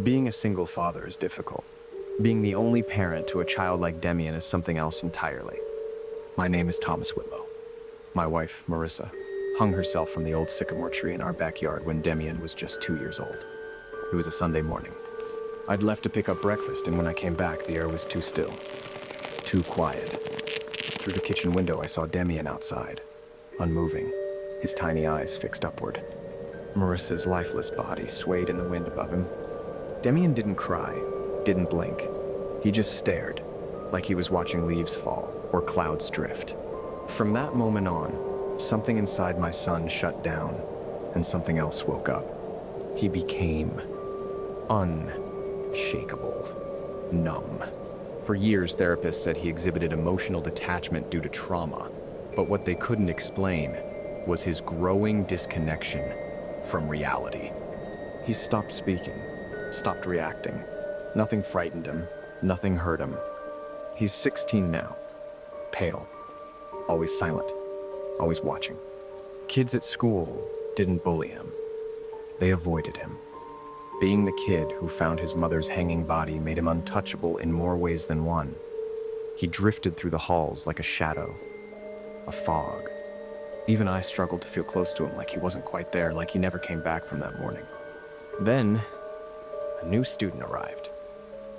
Being a single father is difficult. Being the only parent to a child like Damien is something else entirely. My name is Thomas Whitlow. My wife, Marissa, hung herself from the old sycamore tree in our backyard when Damien was just 2 years old. It was a Sunday morning. I'd left to pick up breakfast, and when I came back, the air was too still, too quiet. Through the kitchen window, I saw Damien outside, unmoving, his tiny eyes fixed upward. Marissa's lifeless body swayed in the wind above him. Damien didn't cry, didn't blink. He just stared, like he was watching leaves fall or clouds drift. From that moment on, something inside my son shut down, and something else woke up. He became unshakable, numb. For years, therapists said he exhibited emotional detachment due to trauma, but what they couldn't explain was his growing disconnection from reality. He stopped speaking, stopped reacting. Nothing frightened him, nothing hurt him. He's 16 now, pale, always silent, always watching. Kids at school didn't bully him. They avoided him. Being the kid who found his mother's hanging body made him untouchable in more ways than one. He drifted through the halls like a shadow, a fog. Even I struggled to feel close to him, like he wasn't quite there, like he never came back from that morning. Then, a new student arrived.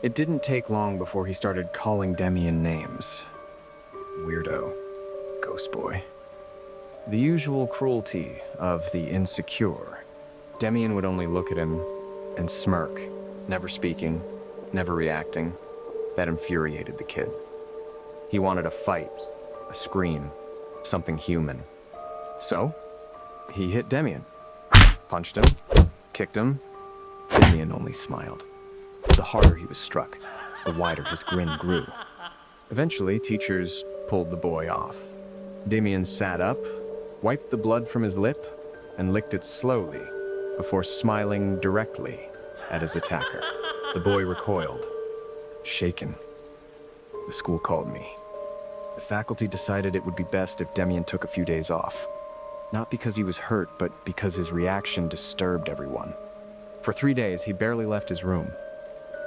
It didn't take long before he started calling Damien names. Weirdo, ghost boy. The usual cruelty of the insecure. Damien would only look at him and smirk, never speaking, never reacting. That infuriated the kid. He wanted a fight, a scream, something human. So, he hit Damien, punched him, kicked him. Damien only smiled. The harder he was struck, the wider his grin grew. Eventually, teachers pulled the boy off. Damien sat up, wiped the blood from his lip, and licked it slowly before smiling directly at his attacker. The boy recoiled, shaken. The school called me. The faculty decided it would be best if Damien took a few days off. Not because he was hurt, but because his reaction disturbed everyone. For 3 days, he barely left his room.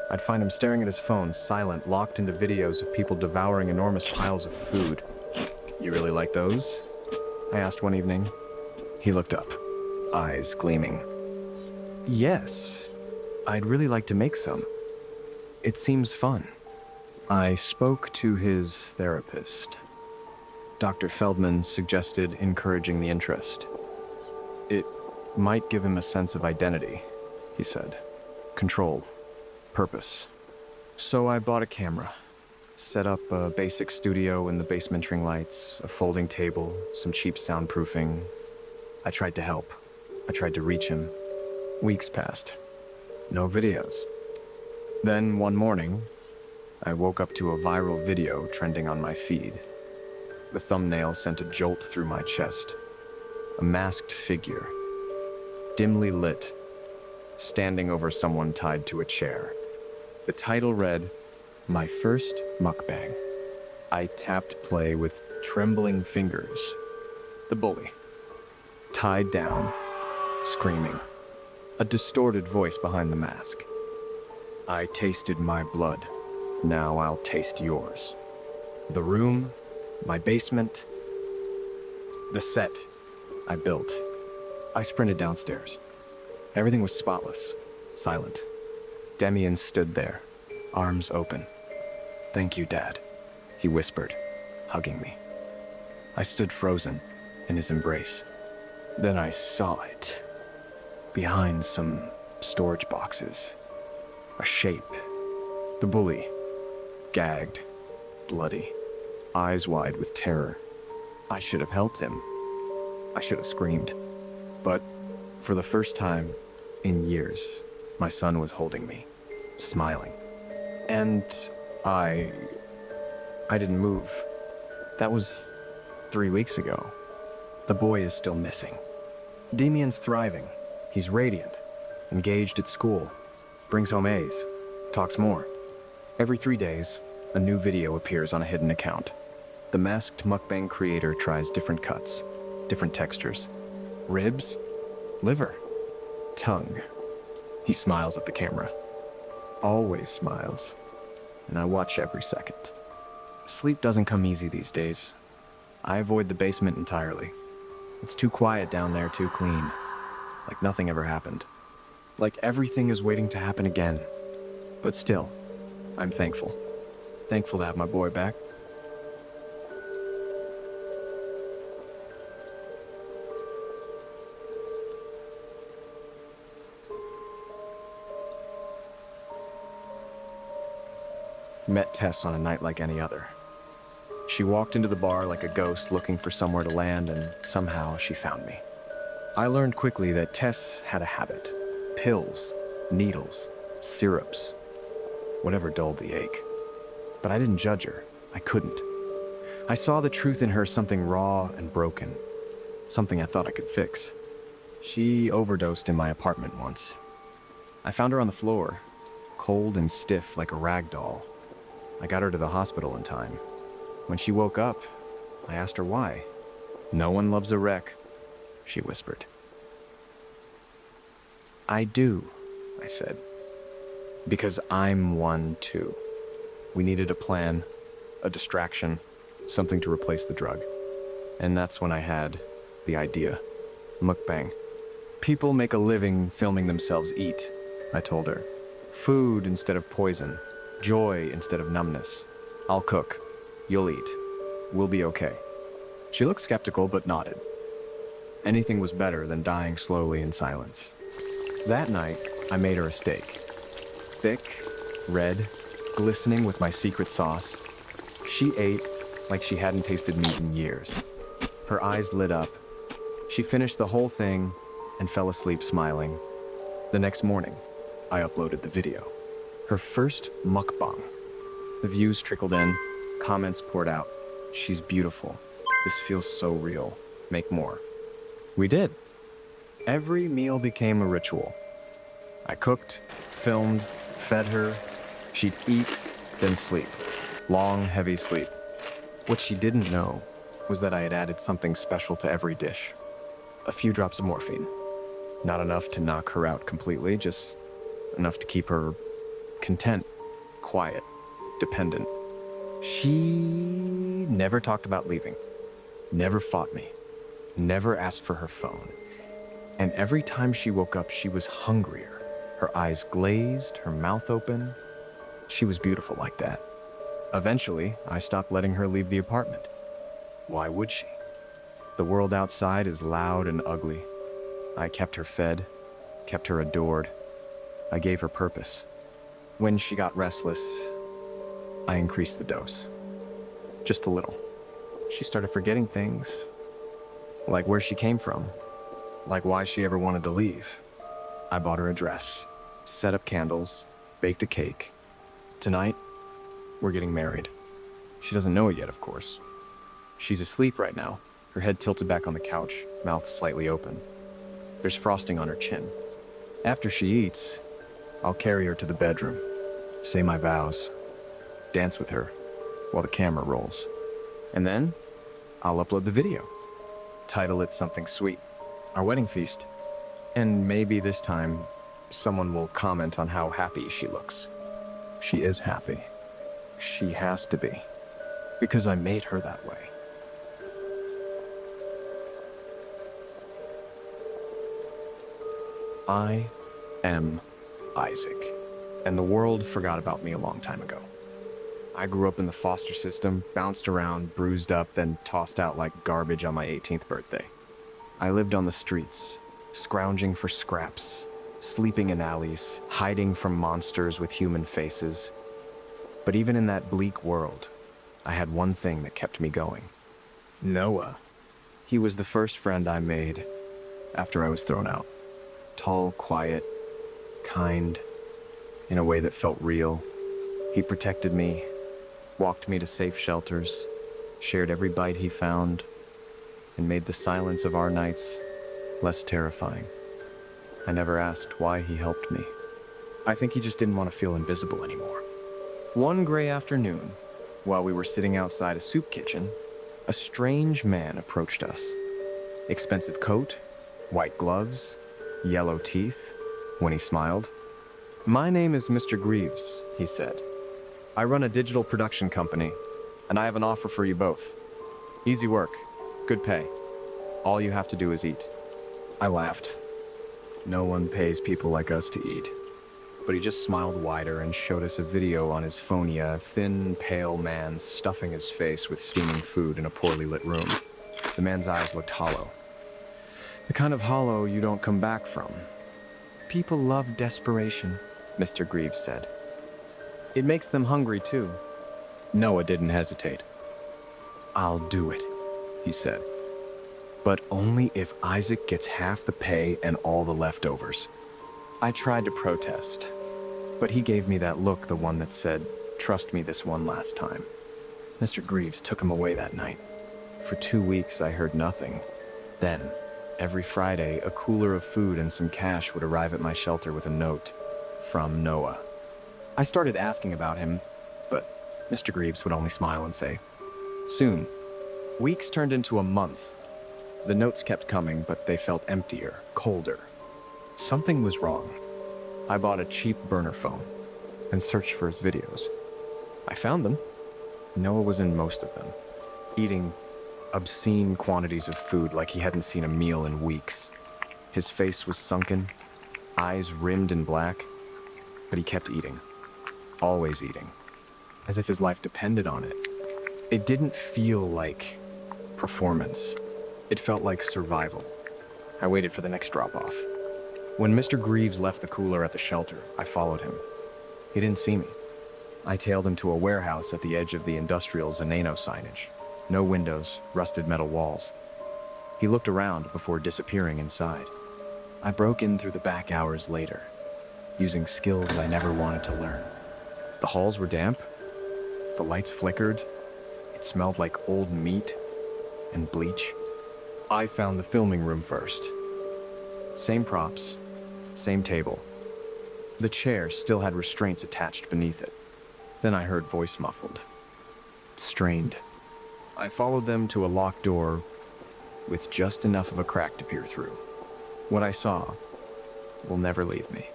I'd find him staring at his phone, silent, locked into videos of people devouring enormous piles of food. "You really like those?" I asked one evening. He looked up, eyes gleaming. "Yes, I'd really like to make some. It seems fun." I spoke to his therapist. Dr. Feldman suggested encouraging the interest. "It might give him a sense of identity," he said. "Control. Purpose." So I bought a camera, set up a basic studio in the basement ring lights, a folding table, some cheap soundproofing. I tried to help. I tried to reach him. Weeks passed. No videos. Then one morning, I woke up to a viral video trending on my feed. The thumbnail sent a jolt through my chest. A masked figure, dimly lit, standing over someone tied to a chair. The title read, "My First Mukbang." I tapped play with trembling fingers. The bully, tied down, screaming. A distorted voice behind the mask. "I tasted my blood. Now I'll taste yours." The room, my basement, the set I built. I sprinted downstairs. Everything was spotless, silent. Damien stood there, arms open. "Thank you, Dad," he whispered, hugging me. I stood frozen in his embrace. Then I saw it. Behind some storage boxes. A shape. The bully. Gagged. Bloody. Eyes wide with terror. I should have helped him. I should have screamed. But for the first time in years, my son was holding me, smiling. And I didn't move. That was 3 weeks ago. The boy is still missing. Damien's thriving. He's radiant, engaged at school, brings home A's, talks more. Every 3 days, a new video appears on a hidden account. The masked mukbang creator tries different cuts, different textures. Ribs, liver, tongue. He smiles at the camera. always smiles, and I watch every second. Sleep doesn't come easy these days. I avoid the basement entirely. It's too quiet down there, too clean. Like nothing ever happened. Like everything is waiting to happen again. But still, I'm thankful. Thankful to have my boy back. Met Tess on a night like any other. She walked into the bar like a ghost looking for somewhere to land, and somehow she found me. I learned quickly that Tess had a habit. Pills, needles, syrups, whatever dulled the ache. But I didn't judge her. I couldn't. I saw the truth in her, something raw and broken. Something I thought I could fix. She overdosed in my apartment once. I found her on the floor, cold and stiff like a rag doll. I got her to the hospital in time. When she woke up, I asked her why. "No one loves a wreck," she whispered. "I do," I said. "Because I'm one too." We needed a plan, a distraction, something to replace the drug. And that's when I had the idea. Mukbang. People make a living filming themselves eat, I told her. Food instead of poison. Joy instead of numbness. I'll cook. You'll eat. We'll be okay. She looked skeptical but nodded. Anything was better than dying slowly in silence. That night, I made her a steak. Thick, red, glistening with my secret sauce. She ate like she hadn't tasted meat in years. Her eyes lit up. She finished the whole thing and fell asleep smiling. The next morning, I uploaded the video. Her first mukbang. The views trickled in, comments poured out. "She's beautiful. This feels so real. Make more." We did. Every meal became a ritual. I cooked, filmed, fed her. She'd eat, then sleep. Long, heavy sleep. What she didn't know was that I had added something special to every dish. A few drops of morphine. Not enough to knock her out completely, just enough to keep her content, quiet, dependent. She never talked about leaving, never fought me, never asked for her phone. And every time she woke up, she was hungrier. Her eyes glazed, her mouth open. She was beautiful like that. Eventually, I stopped letting her leave the apartment. Why would she? The world outside is loud and ugly. I kept her fed, kept her adored. I gave her purpose. When she got restless, I increased the dose. Just a little. She started forgetting things, like where she came from, like why she ever wanted to leave. I bought her a dress, set up candles, baked a cake. Tonight, we're getting married. She doesn't know it yet, of course. She's asleep right now, her head tilted back on the couch, mouth slightly open. There's frosting on her chin. After she eats, I'll carry her to the bedroom, say my vows, dance with her while the camera rolls. And then, I'll upload the video. Title it something sweet, our wedding feast. And maybe this time, someone will comment on how happy she looks. She is happy. She has to be, because I made her that way. I am Isaac, and the world forgot about me a long time ago. I grew up in the foster system, bounced around, bruised up, then tossed out like garbage on my 18th birthday. I lived on the streets, scrounging for scraps, sleeping in alleys, hiding from monsters with human faces. But even in that bleak world, I had one thing that kept me going. Noah. He was the first friend I made after I was thrown out. Tall, quiet, kind, in a way that felt real. He protected me, walked me to safe shelters, shared every bite he found, and made the silence of our nights less terrifying. I never asked why he helped me. I think he just didn't want to feel invisible anymore. One gray afternoon, while we were sitting outside a soup kitchen, a strange man approached us. Expensive coat, white gloves, yellow teeth when he smiled. "My name is Mr. Greaves," he said. "I run a digital production company, and I have an offer for you both. Easy work, good pay. All you have to do is eat." I laughed. No one pays people like us to eat. But he just smiled wider and showed us a video on his phone, a thin, pale man stuffing his face with steaming food in a poorly lit room. The man's eyes looked hollow. The kind of hollow you don't come back from. "People love desperation," Mr. Greaves said. "It makes them hungry, too." Noah didn't hesitate. "I'll do it," he said. "But only if Isaac gets half the pay and all the leftovers." I tried to protest, but he gave me that look, the one that said, "Trust me this one last time." Mr. Greaves took him away that night. For 2 weeks, I heard nothing. Then, every Friday, a cooler of food and some cash would arrive at my shelter with a note from Noah. I started asking about him, but Mr. Greaves would only smile and say, "Soon." Weeks turned into a month. The notes kept coming, but they felt emptier, colder. Something was wrong. I bought a cheap burner phone and searched for his videos. I found them. Noah was in most of them, eating obscene quantities of food like he hadn't seen a meal in weeks. His face was sunken, eyes rimmed in black, but he kept eating, always eating, as if his life depended on it. It didn't feel like performance. It felt like survival. I waited for the next drop-off. When Mr. Greaves left the cooler at the shelter, I followed him. He didn't see me. I tailed him to a warehouse at the edge of the industrial Zenano signage. No windows, rusted metal walls. He looked around before disappearing inside. I broke in through the back hours later, using skills I never wanted to learn. The halls were damp. The lights flickered. It smelled like old meat and bleach. I found the filming room first. Same props, same table. The chair still had restraints attached beneath it. Then I heard voice muffled, strained. I followed them to a locked door with just enough of a crack to peer through. What I saw will never leave me.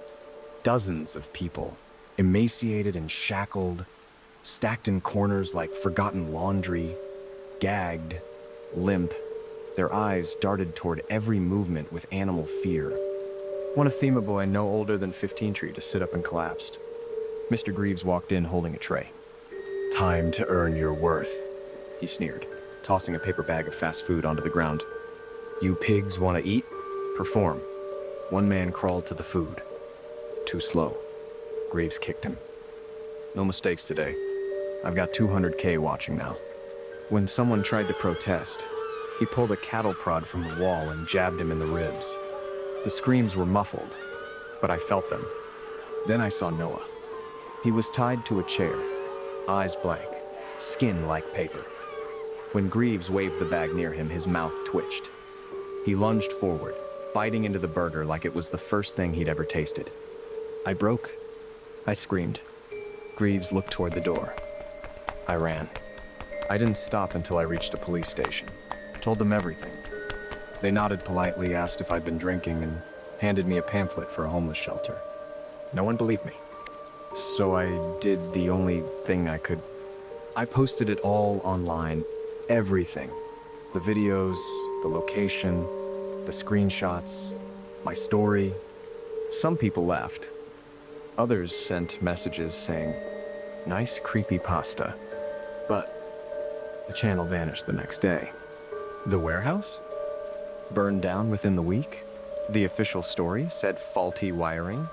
Dozens of people, emaciated and shackled, stacked in corners like forgotten laundry, gagged, limp. Their eyes darted toward every movement with animal fear. One Athema boy no older than 15 tried to sit up and collapsed. Mr. Greaves walked in holding a tray. "Time to earn your worth," he sneered, tossing a paper bag of fast food onto the ground. "You pigs want to eat? Perform." One man crawled to the food. Too slow. Greaves kicked him. "No mistakes today. I've got 200K watching now." When someone tried to protest, he pulled a cattle prod from the wall and jabbed him in the ribs. The screams were muffled, but I felt them. Then I saw Noah. He was tied to a chair, eyes blank, skin like paper. When Greaves waved the bag near him, his mouth twitched. He lunged forward, biting into the burger like it was the first thing he'd ever tasted. I broke. I screamed. Greaves looked toward the door. I ran. I didn't stop until I reached a police station. Told them everything. They nodded politely, asked if I'd been drinking, and handed me a pamphlet for a homeless shelter. No one believed me. So I did the only thing I could. I posted it all online. Everything. The videos, the location, the screenshots, my story. Some people laughed. Others sent messages saying, "Nice creepy pasta." But the channel vanished the next day. The warehouse? Burned down within the week? The official story said faulty wiring?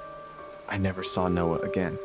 I never saw Noah again.